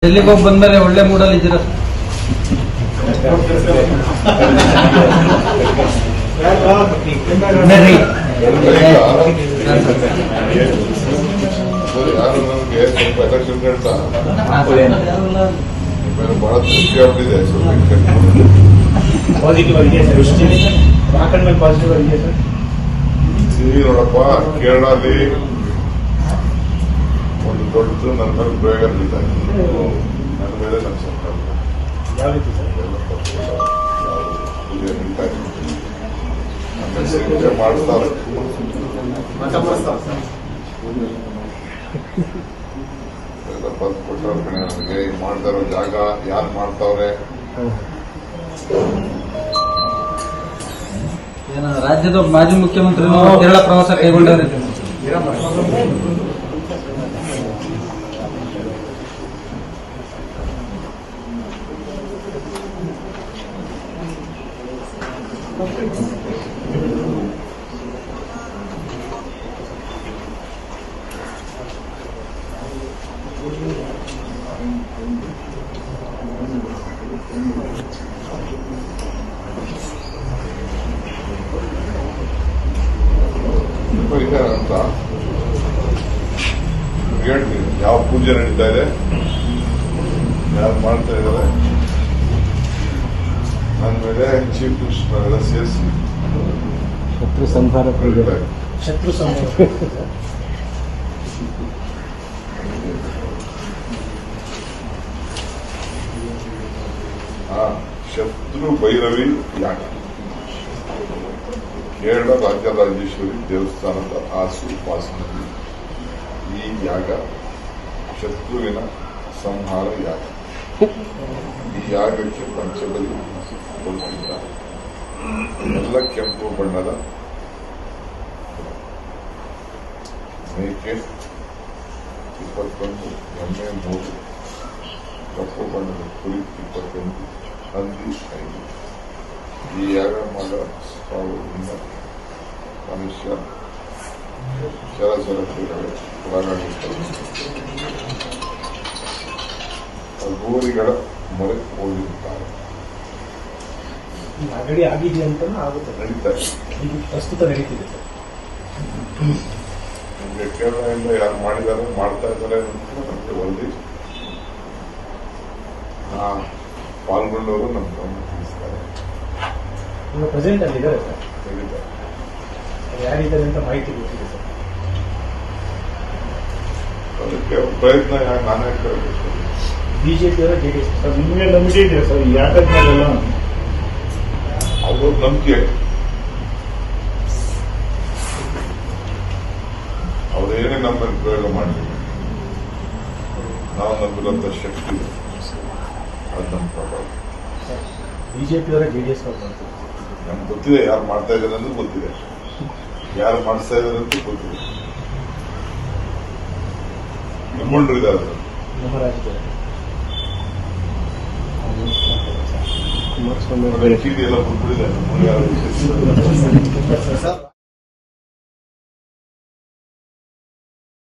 ಡೆಲ್ಲಿಗೆ ಹೋಗಿ ಬಂದ್ಮೇಲೆ ಒಳ್ಳೆ ಮೂಡಲ್ಲಿ ಇದ್ದೀರಾ ಬಹಳ ತೃಪ್ತಿ ಆಗ್ಬಿಟ್ಟಿದೆ. ಪಾಸಿಟಿವ್ ಆಗಿದೆ ಸರ್, ರಾಕಂಡ್ ಮೇಲೆ ಪಾಸಿಟಿವ್ ಆಗಿದೆ ಸರ್. ನೋಡಪ್ಪ, ಕೇರಳದಲ್ಲಿ ಒಂದು ದೊಡ್ಡದು ನನ್ನ ಮೇಲೆ ಪ್ರಯೋಗ ನಡೀತಾರೆ. ನನ್ನ ಮೇಲೆ ನನ್ನ ಸರ್ಕಾರ ಯಾವ ರೀತಿ ಸರ್? ಪೂಜೆ ನಡೀತಾ ಇದೆ. ಪೂಜೆ ಮಾಡಿಸ್ತಾರೆ. ಎಲ್ಲ ಬಂದು ಕೊಟ್ಟವ್ರ ಕಣೆ ನನಗೆ. ಈಗ ಮಾಡ್ತಾ ಇರೋ ಜಾಗ ಯಾರು ಮಾಡ್ತಾವ್ರೆ? ರಾಜ್ಯದ ಮಾಜಿ ಮುಖ್ಯಮಂತ್ರಿ ಕೇರಳ ಪ್ರವಾಸ ಕೈಗೊಂಡವ್ರೆ. ಅಂತ ಹೇಳ್ತೀನಿ. ಯಾವ ಪೂಜೆ ನಡೀತಾ ಇದೆ, ಯಾರು ಮಾಡ್ತಾ ಇದ್ದಾರೆ, ನನ್ನ ಮೇಲೆ ಚೀಫ್ ಮಿನಿಸ್ಟರ್ ಎಲ್ಲ ಸೇರಿಸಿ ಶತ್ರು ಸಂಹಾರ ಶತ್ರು ಸಂಹಾರ ಶತ್ರು ಭೈರವಿ ಯಾಗ ಕೇರಳ ರಾಜರಾಜೇಶ್ವರಿ ದೇವಸ್ಥಾನದ ಆಸುಪಾಸಿನಲ್ಲಿ ಈ ಯಾಗ ಶತ್ರುವಿನ ಸಂಹಾರ ಯಾಗ. ಈ ಯಾಗಕ್ಕೆ ಪಂಚಬಲಿ ಕೊಟ್ಟಿದ್ದಾರೆ. ಎಲ್ಲ ಕೆಂಪು ಬಣ್ಣದ ಮೇಕೆ 21, ಎಮ್ಮೆ 3, ಕಪ್ಪು ಬಣ್ಣದ ಕುರಿ 21, ಹಂದಿ 5. ಈ ಯಾಗ ಮಾಡೋದ್ರಿಂದ ಮನುಷ್ಯ ಶರಸರಗಳು ಒಳಗಾಗುತ್ತದೆ. ಗೋರಿಗಳ ಮೊರೆ ಹೋಗಿರುತ್ತಾರೆ. ಆಗಡಿ ಆಗಿದೆ ಅಂತ ಆಗುತ್ತೆ, ನಡೀತಾರೆ. ಈಗ ಪ್ರಸ್ತುತ ನಡೀತಿದೆ ಸರ್. ನಿಮಗೆ ಕೇರಳದಿಂದ ಯಾರು ಮಾಡಿದ್ದಾರೆ, ಮಾಡ್ತಾ ಇದ್ದಾರೆ ಅಂತ ನಮಗೆ ವರದಿ ಪಾಲ್ಗೊಂಡವರು ನಮ್ಮ ಗಮನ ತಿಳಿಸ್ತಾರೆ. ಈಗ ಪ್ರೆಸೆಂಟ್ ಅಲ್ಲಿ ಇದ್ದಾರೆ ಸರ್, ನಡೀತಾರೆ. ಯಾರಿದ್ದಾರೆ ಅಂತ ಮಾಹಿತಿ ಗೊತ್ತಿದೆ ಸರ್. ಅದಕ್ಕೆ ಪ್ರಯತ್ನ ನಾನೇ ಕೇಳಬೇಕು. ಬಿಜೆಪಿಯವರ ಜೆಡಿಎಸ್ ಸರ್, ನಿಮಗೆ ನಂಬಿಕೆ ಇದೆಯಾ ಸರ್ ಈ ಯಾಕದ ಮೇಲೆಲ್ಲ? ಅವ್ರ ನಂಬಿಕೆ, ಅವ್ರೇನೇ ನಮ್ಮಲ್ಲಿ ಪ್ರಯೋಗ ಮಾಡಲಿಲ್ಲ, ನಾವು ನಂಬಿರುವಂತ ಶಕ್ತಿ ಇದೆ. ಅದು ನಮ್ಮ ಪ್ರಭಾವ. ಬಿಜೆಪಿಯವರ ಜೆಡಿಎಸ್ ನಮ್ಗೆ ಗೊತ್ತಿದೆ ಯಾರು ಮಾಡ್ತಾ ಇದ್ದಾರೆ ಅನ್ನೋದು ಗೊತ್ತಿದೆ, ಯಾರು ಮಾಡಿಸ್ತಾ ಇದ್ದಾರೆ ಅಂತ ಗೊತ್ತಿದೆ. ನಿಮ್ಮೊಂಡ್ರಿದ್ದಾರೆ ನಮ್ಮ ರಾಜ್ಯದಲ್ಲಿ ಕುಮಾರಸ್ವಾಮಿ ಎಲ್ಲ ಬಿಟ್ಬಿಟ್ಟಿದೆ.